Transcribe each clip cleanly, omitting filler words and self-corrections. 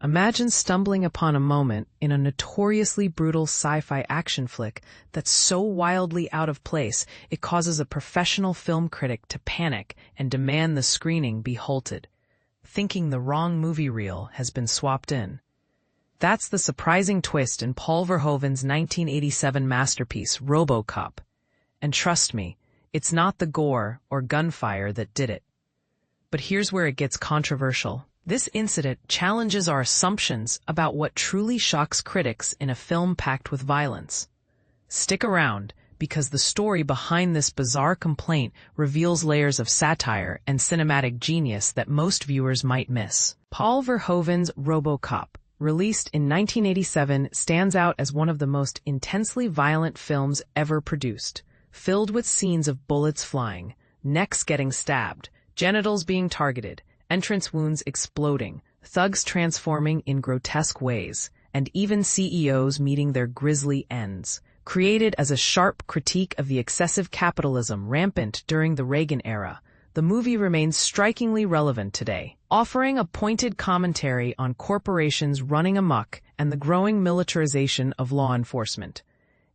Imagine stumbling upon a moment in a notoriously brutal sci-fi action flick that's so wildly out of place it causes a professional film critic to panic and demand the screening be halted, thinking the wrong movie reel has been swapped in. That's the surprising twist in Paul Verhoeven's 1987 masterpiece, RoboCop. And trust me, it's not the gore or gunfire that did it. But here's where it gets controversial. This incident challenges our assumptions about what truly shocks critics in a film packed with violence. Stick around, because the story behind this bizarre complaint reveals layers of satire and cinematic genius that most viewers might miss. Paul Verhoeven's RoboCop, released in 1987, stands out as one of the most intensely violent films ever produced, filled with scenes of bullets flying, necks getting stabbed, genitals being targeted, entrance wounds exploding, thugs transforming in grotesque ways, and even CEOs meeting their grisly ends. Created as a sharp critique of the excessive capitalism rampant during the Reagan era, the movie remains strikingly relevant today, offering a pointed commentary on corporations running amok and the growing militarization of law enforcement.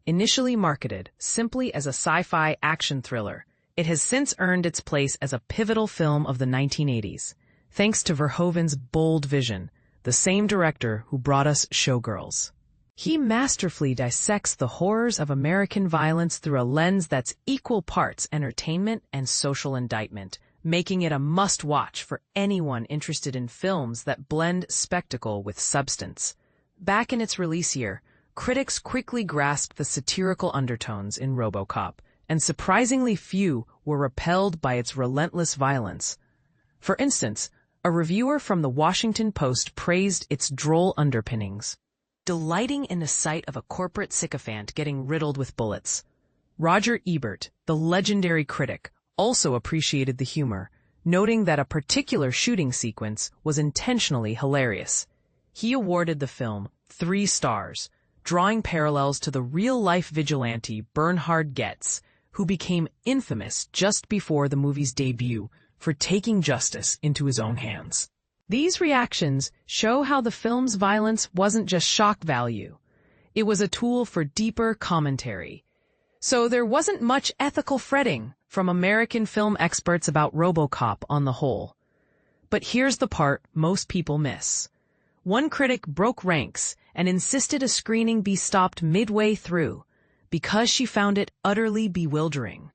Initially marketed simply as a sci-fi action thriller, it has since earned its place as a pivotal film of the 1980s. Thanks to Verhoeven's bold vision, the same director who brought us Showgirls. He masterfully dissects the horrors of American violence through a lens that's equal parts entertainment and social indictment, making it a must-watch for anyone interested in films that blend spectacle with substance. Back in its release year, critics quickly grasped the satirical undertones in RoboCop, and surprisingly few were repelled by its relentless violence. For instance, a reviewer from the Washington Post praised its droll underpinnings, delighting in the sight of a corporate sycophant getting riddled with bullets. Roger Ebert, the legendary critic, also appreciated the humor, noting that a particular shooting sequence was intentionally hilarious. He awarded the film 3 stars, drawing parallels to the real-life vigilante Bernhard Goetz, who became infamous just before the movie's debut for taking justice into his own hands. These reactions show how the film's violence wasn't just shock value. It was a tool for deeper commentary. So there wasn't much ethical fretting from American film experts about RoboCop on the whole. But here's the part most people miss. One critic broke ranks and insisted a screening be stopped midway through because she found it utterly bewildering.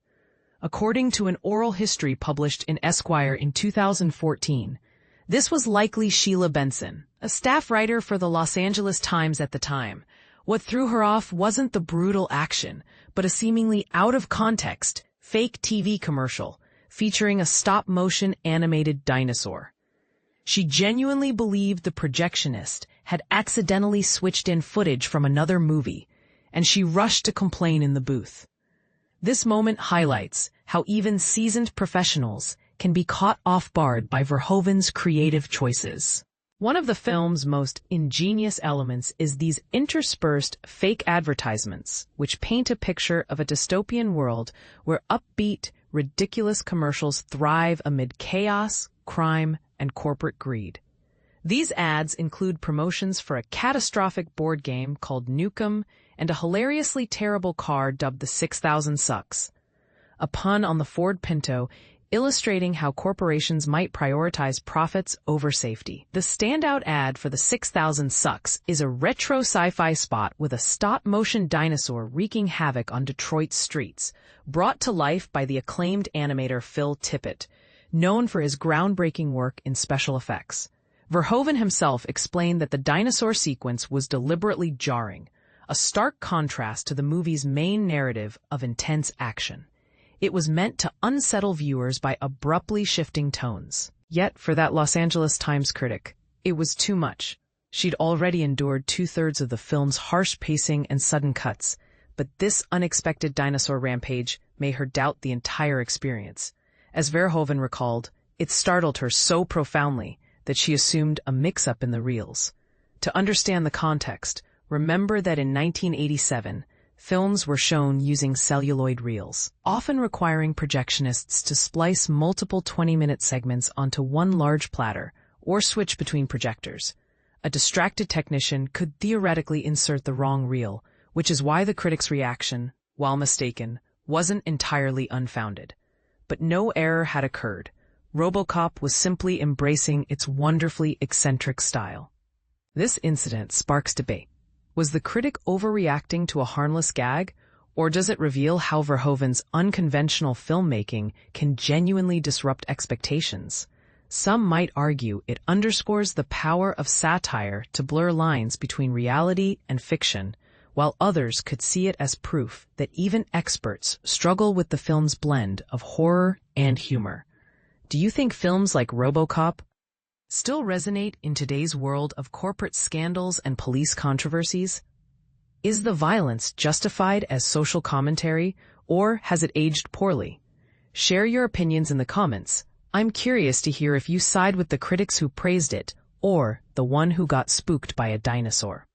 According to an oral history published in Esquire in 2014, this was likely Sheila Benson, a staff writer for the Los Angeles Times at the time. What threw her off wasn't the brutal action, but a seemingly out-of-context, fake TV commercial featuring a stop-motion animated dinosaur. She genuinely believed the projectionist had accidentally switched in footage from another movie, and she rushed to complain in the booth. This moment highlights how even seasoned professionals can be caught off-guard by Verhoeven's creative choices. One of the film's most ingenious elements is these interspersed fake advertisements, which paint a picture of a dystopian world where upbeat, ridiculous commercials thrive amid chaos, crime, and corporate greed. These ads include promotions for a catastrophic board game called Nukem and a hilariously terrible car dubbed the 6000 Sucks, a pun on the Ford Pinto, illustrating how corporations might prioritize profits over safety. The standout ad for the 6000 Sucks is a retro sci-fi spot with a stop-motion dinosaur wreaking havoc on Detroit's streets, brought to life by the acclaimed animator Phil Tippett, known for his groundbreaking work in special effects. Verhoeven himself explained that the dinosaur sequence was deliberately jarring, a stark contrast to the movie's main narrative of intense action. It was meant to unsettle viewers by abruptly shifting tones. Yet, for that Los Angeles Times critic, it was too much. She'd already endured 2/3 of the film's harsh pacing and sudden cuts, but this unexpected dinosaur rampage made her doubt the entire experience. As Verhoeven recalled, it startled her so profoundly that she assumed a mix-up in the reels. To understand the context, remember that in 1987, films were shown using celluloid reels, often requiring projectionists to splice multiple 20-minute segments onto one large platter or switch between projectors. A distracted technician could theoretically insert the wrong reel, which is why the critic's reaction, while mistaken, wasn't entirely unfounded. But no error had occurred. RoboCop was simply embracing its wonderfully eccentric style. This incident sparks debate. Was the critic overreacting to a harmless gag, or does it reveal how Verhoeven's unconventional filmmaking can genuinely disrupt expectations? Some might argue it underscores the power of satire to blur lines between reality and fiction, while others could see it as proof that even experts struggle with the film's blend of horror and humor. Do you think films like RoboCop still resonate in today's world of corporate scandals and police controversies? Is the violence justified as social commentary, or has it aged poorly? Share your opinions in the comments. I'm curious to hear if you side with the critics who praised it, or the one who got spooked by a dinosaur.